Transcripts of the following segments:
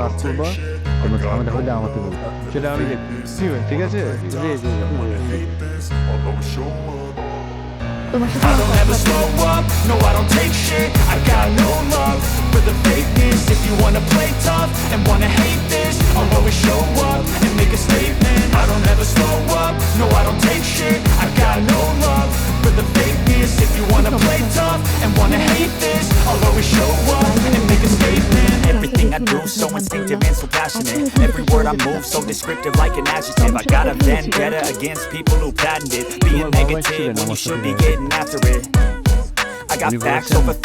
কাজ করবা, কোনো ঝামেলা হলে আমাকে বলবা, সেটা আমি দেখবো। ঠিক আছে? জি, জি, জি। তুমি দেখো। তোমার সাথে I আমার don't কথা ever বলে slow up, no I don't take shit. I got no love for the fakeness. If you wanna play tough and wanna hate this, I'll always show up and make a statement. I don't ever slow up, no I don't take shit. I got no love for the fakeness. If you wanna play tough and wanna hate this, I'll always show up and make a statement. Everything I do so instinctive and so passionate. Every word I move so descriptive like an adjective. I got a vendetta against people who patented being negative when you should be getting after it. I got facts over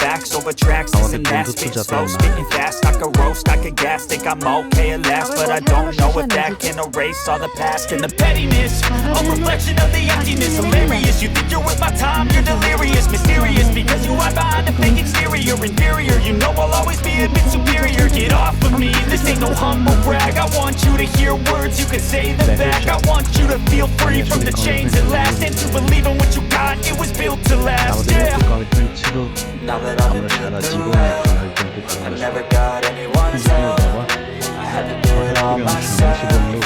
tracks, this and that. Spitting slow, spitting fast, I could roast, I could gas. Think I'm okay at last, but I don't know if that can erase all the past. And the pettiness, a reflection of the emptiness. Hilarious, you think you're worth my time, you're delirious. Mysterious, because you hide behind a fake exterior. Inferior, you know I'll always be a bit superior. Get off of me, this ain't no humble brag. I want you to hear words, you can say them back. I want you to feel free from the chains at last, and to believe in what you got, it was built to last, আমাদের yeah. মধ্যে commitment ছিল, Now that I've আমরা been Sara through Jibon hell, একজন আরেকজনকে I ভালোবাসবো। never got anyone's help. বাবা I had to do it all থেকে অনেক সময় এসে myself. বললো,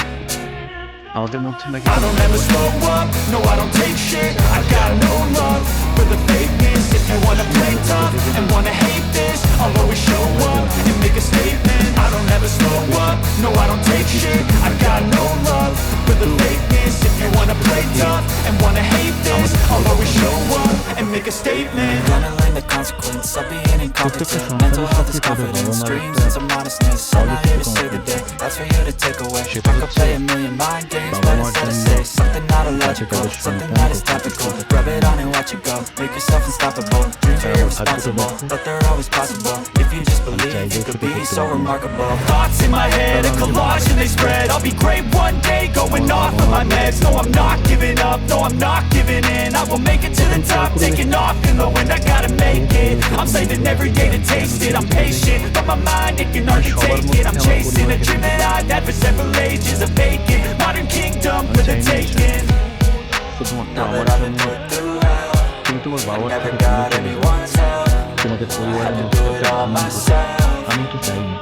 আমাদের মধ্যে নাকি I don't ever slow up, no I don't take shit. I got no love for the fakeness. If you wanna play tough and wanna hate this, I'll always show up and make a statement. I don't ever slow up, no I don't take shit. I got no love for the fakeness. If you wanna play tough and wanna hate this, I'll always show up and make a statement. Gonna learn the consequence of being incompetent. Mental health is confidence, dreams and some honestness. I'm not here to save the day, that's for you to take away. I could play a million mind games, but instead I say something not illogical, something that is topical. Rub it on and watch it go, make yourself unstoppable. Dreams are irresponsible, but they're always possible. If you just believe, you could be so remarkable. Thoughts in my head, a collage and they spread. I'll be great one day, going off of my meds. No, I'm not giving up, no, I'm not giving in. I will make it to the top, taking off in the wind. I gotta make it, I'm saving every day to taste it. I'm patient, but my mind, it can hardly take it. I'm chasing a dream that I've had for several ages. A vacant, modern kingdom for the taking. শুধুমাত্র Now আমার that I've been জন্য, put through hell, তুমি তোমার I বাবার never থেকে got দূরে চলে যাও, anyone's help. তোমাদের I পরিবারের had to মধ্যে do it একটা all আনন্দ হতো। myself. আমি তো চাই না।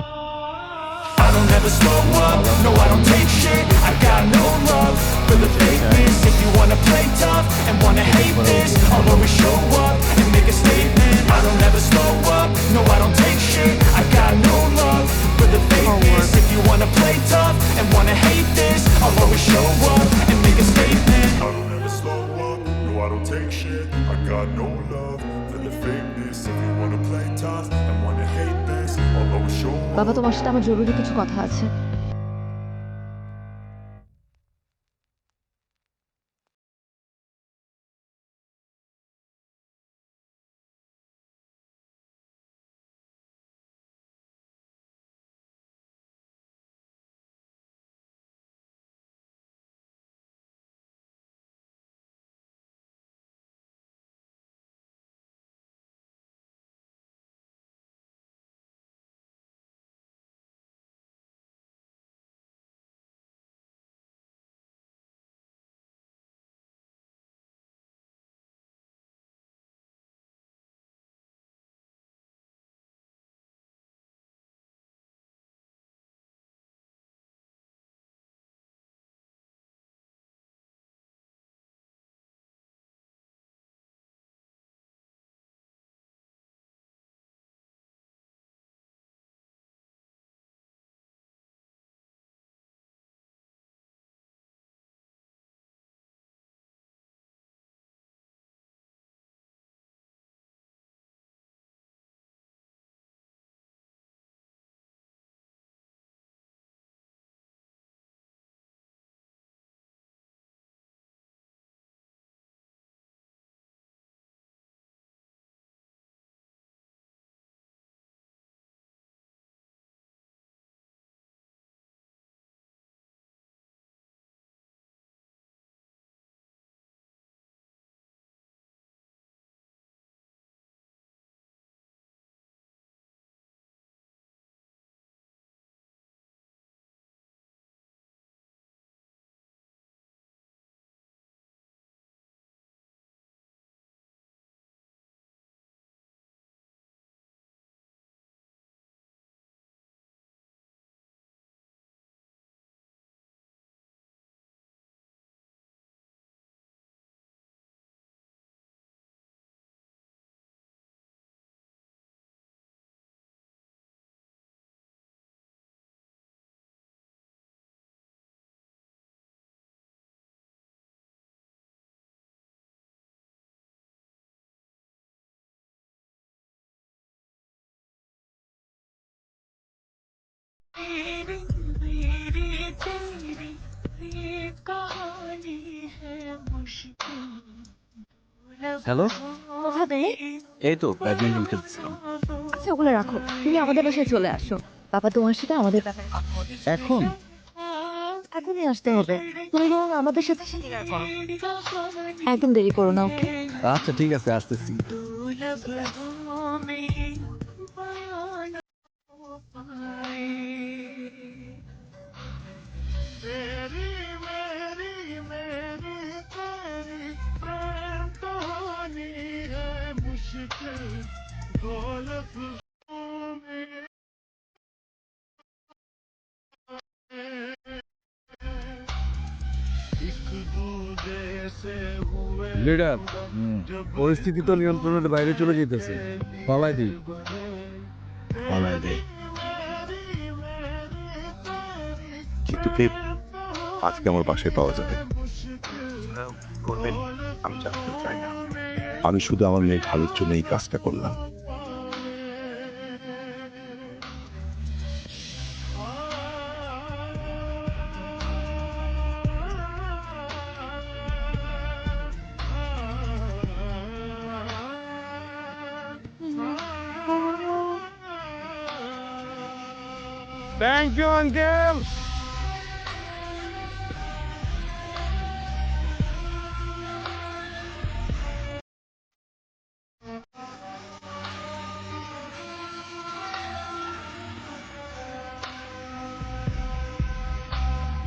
I don't ever slow up, no I don't take shit. I got no love for the fakeness. If you wanna play tough and wanna hate this, I'll always show up and make a statement. I don't ever slow up, no I don't take shit. I got no love for the fakeness. If you wanna play tough and wanna hate this, I'll always show up and make a statement. I don't ever slow up, no I don't take shit. I got no love for the fakeness. If you wanna play tough and wanna hate this, I'll always show up. বাবা, তোমার সাথে আমার জরুরি কিছু কথা আছে। Hello, কোথাতে? এই তো ব্যাডমিন্টন খেলছিলাম। আচ্ছা ওগুলো রাখো, তুমি আমাদের বাসায় চলে আসো। বাবা তোমার সাথে আমাদের ব্যাপারে কথা বলবে। এখন এখনই আসতে হবে। তুমি বরং আমাদের সাথে ডিনার করো। একদম দেরি করো না, ওকে? আচ্ছা ঠিক আছে, আসতেছি। লিডার, পরিস্থিতি তো নিয়ন্ত্রণের বাইরে চলে যেতেছে। পালাই দিই। পালায় দে, কিন্তু কে আজকে আমার বাসায় পাওয়া যাবে? বলবেন, আমি জানতে চাই না। আমি শুধু আমার মেয়ের ভালোর জন্য এই কাজটা করলাম। Thank you uncle.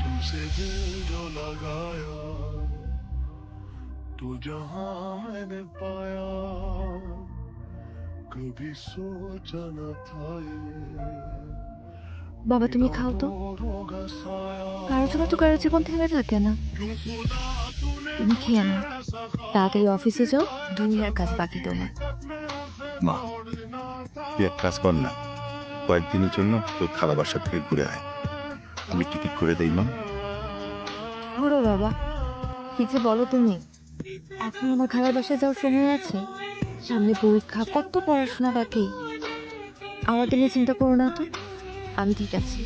तुमसे दिल जो लगाया तू जहां मैंने पाया कभी सोचा न था ये বাবা তুমি খাও তো, होगा साया কারোর জন্য তো কারোর জীবন থেমে থাকে না। তুমি খেয়ে নাও, তাড়াতাড়ি অফিসে যাও, দুনিয়ার কাজ বাকি তোমার। মা, তুই এক কাজ কর না, কয়েকদিনের জন্য তোর খালা বাসা থেকে ঘুরে আয়। আমি টিকিট করে দেই মা। ঘুরো বাবা, কি যে বলো তুমি। এখন আমার খারাপ বাসায় যাওয়ার সময় আছে? সামনে পরীক্ষা, কত পড়াশোনা বাকি। আমাকে নিয়ে চিন্তা করো না তো, আমি ঠিক আছি।